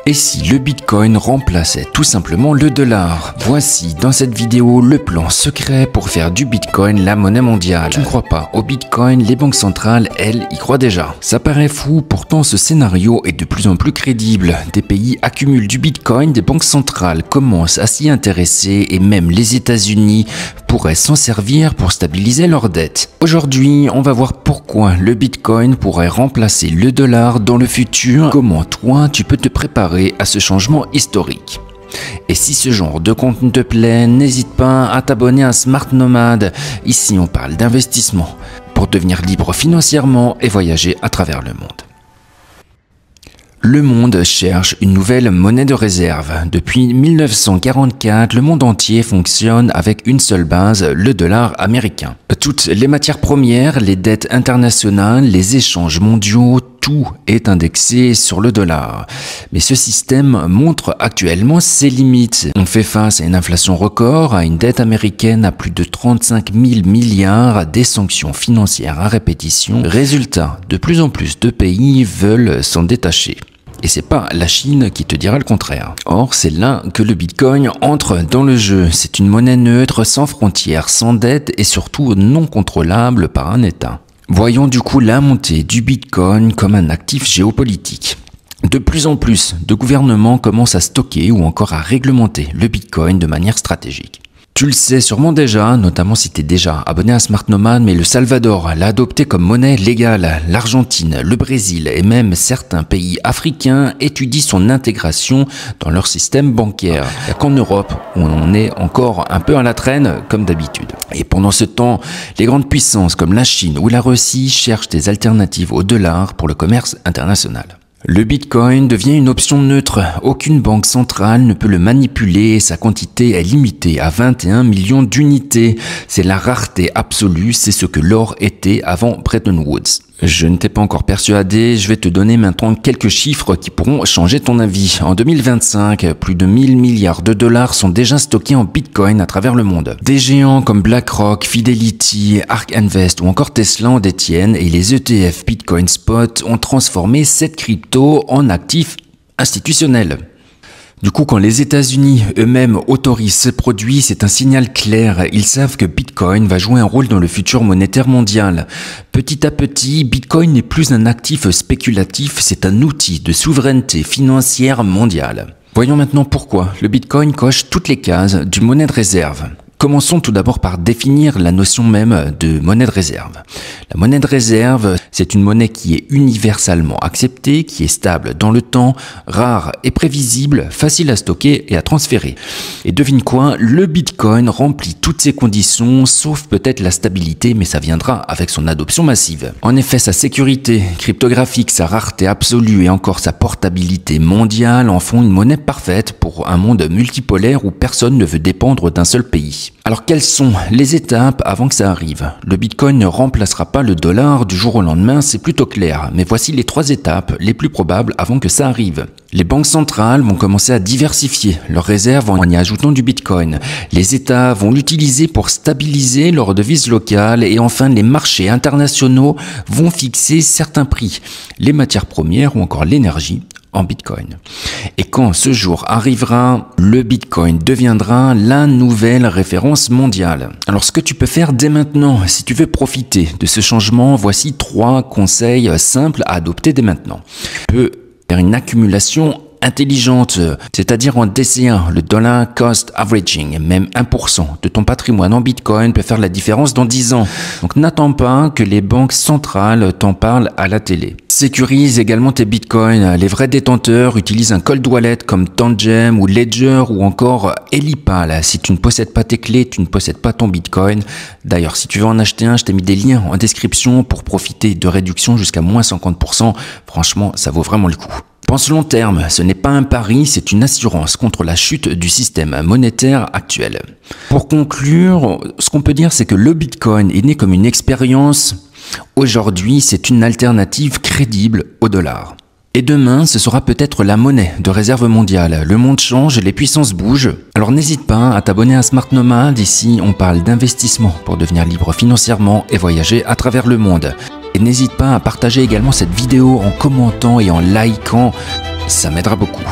Et si le Bitcoin remplaçait tout simplement le dollar? Voici dans cette vidéo le plan secret pour faire du Bitcoin la monnaie mondiale. Tu ne crois pas au Bitcoin? Les banques centrales, elles, y croient déjà. Ça paraît fou, pourtant ce scénario est de plus en plus crédible. Des pays accumulent du Bitcoin, des banques centrales commencent à s'y intéresser et même les États-Unis pourraient s'en servir pour stabiliser leurs dettes. Aujourd'hui, on va voir pourquoi le Bitcoin pourrait remplacer le dollar dans le futur, comment toi tu peux te préparer à ce changement historique. Et si ce genre de contenu te plaît, n'hésite pas à t'abonner à Smart Nomad. Ici on parle d'investissement pour devenir libre financièrement et voyager à travers le monde. Le monde cherche une nouvelle monnaie de réserve. Depuis 1944, le monde entier fonctionne avec une seule base, le dollar américain. Toutes les matières premières, les dettes internationales, les échanges mondiaux, tout est indexé sur le dollar. Mais ce système montre actuellement ses limites. On fait face à une inflation record, à une dette américaine à plus de 35 000 milliards, des sanctions financières à répétition. Résultat, de plus en plus de pays veulent s'en détacher. Et c'est pas la Chine qui te dira le contraire. Or, c'est là que le Bitcoin entre dans le jeu. C'est une monnaie neutre, sans frontières, sans dette et surtout non contrôlable par un État. Voyons du coup la montée du Bitcoin comme un actif géopolitique. De plus en plus de gouvernements commencent à stocker ou encore à réglementer le Bitcoin de manière stratégique. Tu le sais sûrement déjà, notamment si tu es déjà abonné à Smart Nomad, mais le Salvador l'a adopté comme monnaie légale. L'Argentine, le Brésil et même certains pays africains étudient son intégration dans leur système bancaire. Il n'y a qu'en Europe où on est encore un peu à la traîne comme d'habitude. Et pendant ce temps, les grandes puissances comme la Chine ou la Russie cherchent des alternatives au dollar pour le commerce international. Le Bitcoin devient une option neutre. Aucune banque centrale ne peut le manipuler et sa quantité est limitée à 21 millions d'unités. C'est la rareté absolue, c'est ce que l'or était avant Bretton Woods. Je ne t'ai pas encore persuadé, je vais te donner maintenant quelques chiffres qui pourront changer ton avis. En 2025, plus de 1000 milliards de dollars sont déjà stockés en Bitcoin à travers le monde. Des géants comme BlackRock, Fidelity, Ark Invest ou encore Tesla en détiennent et les ETF Bitcoin Spot ont transformé cette crypto en actif institutionnel. Du coup, quand les États-Unis eux-mêmes autorisent ce produit, c'est un signal clair. Ils savent que Bitcoin va jouer un rôle dans le futur monétaire mondial. Petit à petit, Bitcoin n'est plus un actif spéculatif, c'est un outil de souveraineté financière mondiale. Voyons maintenant pourquoi le Bitcoin coche toutes les cases d'une monnaie de réserve. Commençons tout d'abord par définir la notion même de monnaie de réserve. La monnaie de réserve, c'est une monnaie qui est universellement acceptée, qui est stable dans le temps, rare et prévisible, facile à stocker et à transférer. Et devine quoi, le Bitcoin remplit toutes ces conditions, sauf peut-être la stabilité, mais ça viendra avec son adoption massive. En effet, sa sécurité cryptographique, sa rareté absolue et encore sa portabilité mondiale en font une monnaie parfaite pour un monde multipolaire où personne ne veut dépendre d'un seul pays. Alors quelles sont les étapes avant que ça arrive? Le Bitcoin ne remplacera pas le dollar du jour au lendemain, c'est plutôt clair, mais voici les 3 étapes les plus probables avant que ça arrive. Les banques centrales vont commencer à diversifier leurs réserves en y ajoutant du Bitcoin. Les États vont l'utiliser pour stabiliser leur devise locale et enfin les marchés internationaux vont fixer certains prix, les matières premières ou encore l'énergie en Bitcoin. Et quand ce jour arrivera, le Bitcoin deviendra la nouvelle référence mondiale. Alors ce que tu peux faire dès maintenant, si tu veux profiter de ce changement, voici 3 conseils simples à adopter dès maintenant. Tu peux faire une accumulation intelligente, c'est-à-dire en DCA, le Dollar Cost Averaging. Même 1% de ton patrimoine en Bitcoin peut faire la différence dans 10 ans. Donc n'attends pas que les banques centrales t'en parlent à la télé. Sécurise également tes bitcoins. Les vrais détenteurs utilisent un cold wallet comme Tangem ou Ledger ou encore Elipal. Si tu ne possèdes pas tes clés, tu ne possèdes pas ton bitcoin. D'ailleurs, si tu veux en acheter un, je t'ai mis des liens en description pour profiter de réductions jusqu'à moins 50%. Franchement, ça vaut vraiment le coup. Pense long terme, ce n'est pas un pari, c'est une assurance contre la chute du système monétaire actuel. Pour conclure, ce qu'on peut dire, c'est que le Bitcoin est né comme une expérience. Aujourd'hui, c'est une alternative crédible au dollar. Et demain, ce sera peut-être la monnaie de réserve mondiale. Le monde change, les puissances bougent. Alors n'hésite pas à t'abonner à Smart Nomad. Ici, on parle d'investissement pour devenir libre financièrement et voyager à travers le monde. Et n'hésite pas à partager également cette vidéo en commentant et en likant, ça m'aidera beaucoup.